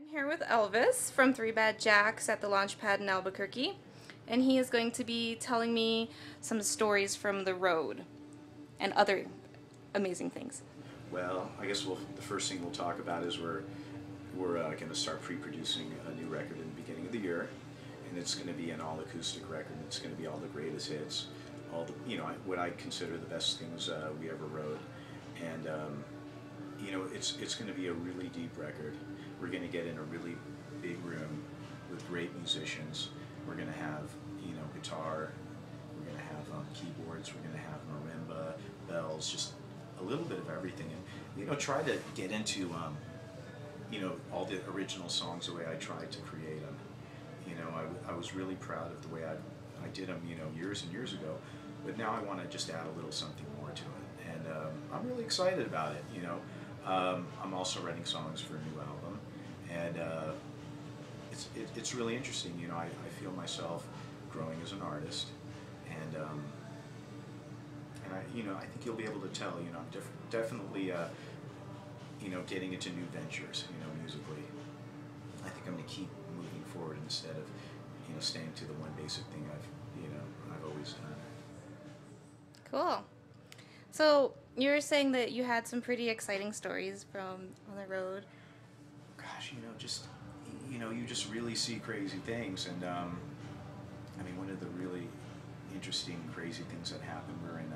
I'm here with Elvis from Three Bad Jacks at the Launchpad in Albuquerque, and he is going to be telling me some stories from the road and other amazing things. Well, I guess the first thing we'll talk about is we're going to start pre-producing a new record in the beginning of the year, and it's going to be an all-acoustic record. It's going to be all the greatest hits, all the what I consider the best things we ever wrote, and it's going to be a really deep record. We're going to get in a really big room with great musicians. We're going to have guitar. We're going to have keyboards. We're going to have marimba, bells, just a little bit of everything, and try to get into all the original songs the way I tried to create them. I was really proud of the way I did them years and years ago, but now I want to just add a little something more to it, and I'm really excited about it. I'm also writing songs for a new album, and it's really interesting. I feel myself growing as an artist, and I think you'll be able to tell. I'm definitely getting into new ventures. Musically, I think I'm going to keep moving forward instead of staying to the one basic thing I've always done. Cool. So you were saying that you had some pretty exciting stories from on the road. Gosh, you just really see crazy things, and one of the really interesting, crazy things that happened. We're in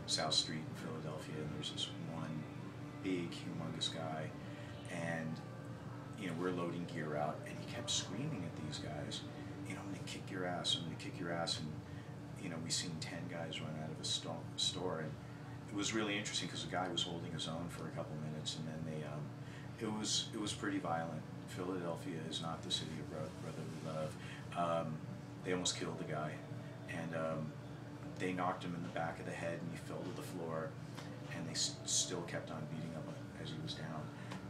South Street in Philadelphia, and there's this one big, humongous guy, and we're loading gear out, and he kept screaming at these guys, I'm gonna kick your ass, I'm gonna kick your ass, and we seen 10 guys run out of a store, and it was really interesting because the guy was holding his own for a couple minutes, and then it was pretty violent. Philadelphia is not the city of brotherly love. They almost killed the guy, and they knocked him in the back of the head, and he fell to the floor, and they still kept on beating him as he was down,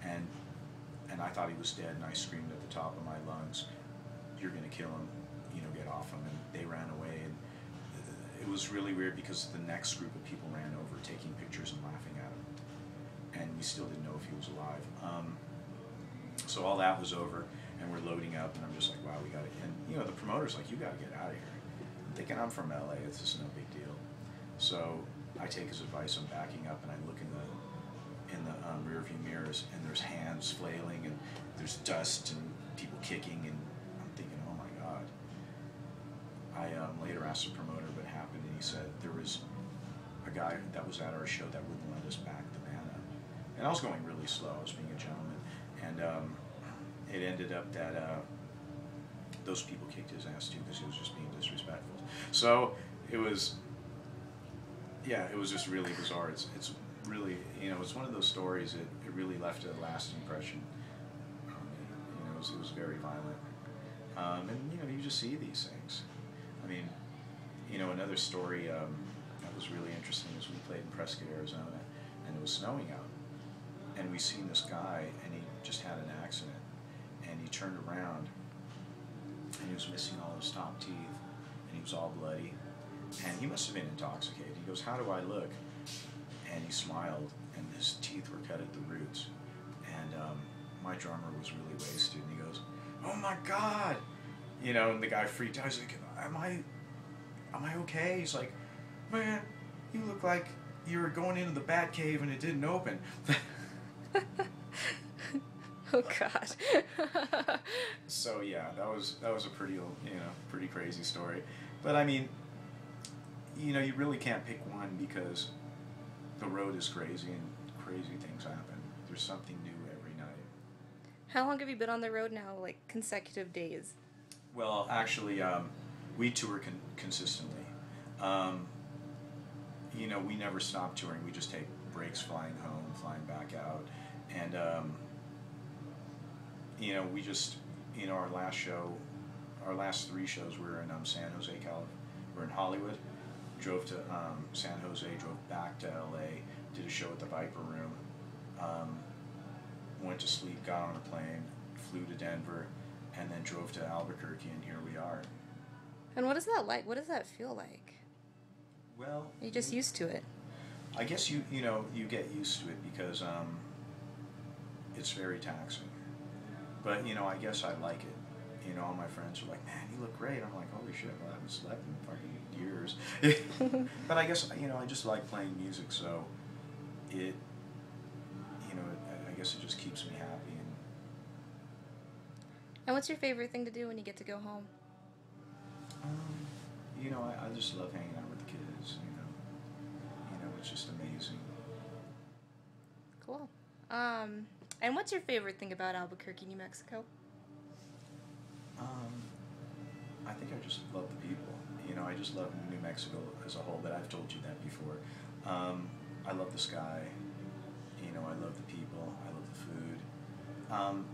and I thought he was dead, and I screamed at the top of my lungs, "You're gonna kill him, get off him," and they ran away, and it was really weird because the next group of people ran over taking pictures and laughing at him, and we still didn't know if he was alive. So all that was over, and we're loading up, and I'm just like, wow, we got it. And the promoter's like, you got to get out of here. I'm thinking, I'm from LA, it's just no big deal. So I take his advice, I'm backing up, and I look in the rear view mirrors, and there's hands flailing, and there's dust and people kicking, and I'm thinking, oh my God. I later asked the promoter what happened, and he said there was a guy that was at our show that wouldn't let us back the van up. And I was going really slow, I was being a gentleman, and it ended up that those people kicked his ass too because he was just being disrespectful. So it was just really bizarre. It's really, it's one of those stories that it really left a lasting impression on me. It was very violent. And you just see these things. Another story that was really interesting is we played in Prescott, Arizona, and it was snowing out. And we seen this guy, and he just had an accident, and he turned around, and he was missing all his top teeth, and he was all bloody, and he must have been intoxicated. He goes, "How do I look?" And he smiled, and his teeth were cut at the roots, and my drummer was really wasted, and he goes, "Oh my God!" And the guy freaked out. He's like, Am I okay? He's like, "Man, you look like you were going into the bat cave and it didn't open." Oh God. So yeah, that was a pretty crazy story. But you really can't pick one because the road is crazy and crazy things happen. There's something new every night. How long have you been on the road now, like consecutive days? Well, actually, we tour consistently. We never stop touring. We just take breaks flying home, flying back out, and we just our last 3 shows were in San Jose, California. We're in Hollywood. Drove to San Jose. Drove back to LA. Did a show at the Viper Room. Went to sleep. Got on a plane. Flew to Denver, and then drove to Albuquerque, and here we are. And what is that like? What does that feel like? Well, Are you just used to it? I guess you get used to it because it's very taxing. But, I guess I like it. All my friends are like, man, you look great. I'm like, holy shit, well, I haven't slept in fucking years. But I guess, I just like playing music, so it, I guess it just keeps me happy. And what's your favorite thing to do when you get to go home? I just love hanging out with the kids, it's just amazing. Cool. And what's your favorite thing about Albuquerque, New Mexico? I think I just love the people. I just love New Mexico as a whole, but I've told you that before. I love the sky. I love the people. I love the food.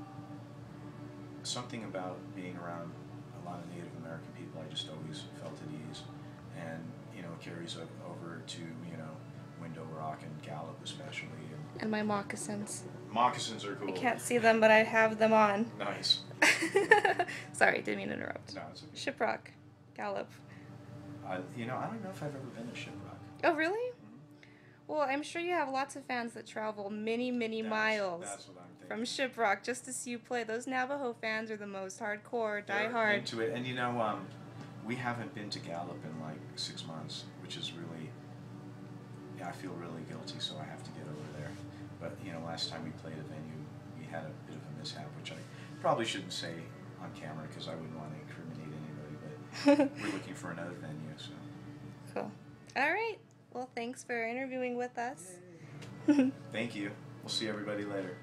Something about being around a lot of Native American people, I just always felt at ease. And, it carries over to, Window Rock and Gallup especially. And my moccasins. Moccasins are cool. I can't see them, but I have them on. Nice. Sorry, didn't mean to interrupt. No, it's okay. Shiprock, Gallup. I don't know if I've ever been to Shiprock. Oh, really? Mm-hmm. Well, I'm sure you have lots of fans that travel many miles that's what I'm thinking. from Shiprock just to see you play. Those Navajo fans are the most hardcore, They're diehard. into it. And we haven't been to Gallup in like 6 months, which is really, I feel really guilty, so I have to get over there. But, last time we played a venue, we had a bit of a mishap, which I probably shouldn't say on camera because I wouldn't want to incriminate anybody, but we're looking for another venue, so. Cool. All right. Well, thanks for interviewing with us. Thank you. We'll see everybody later.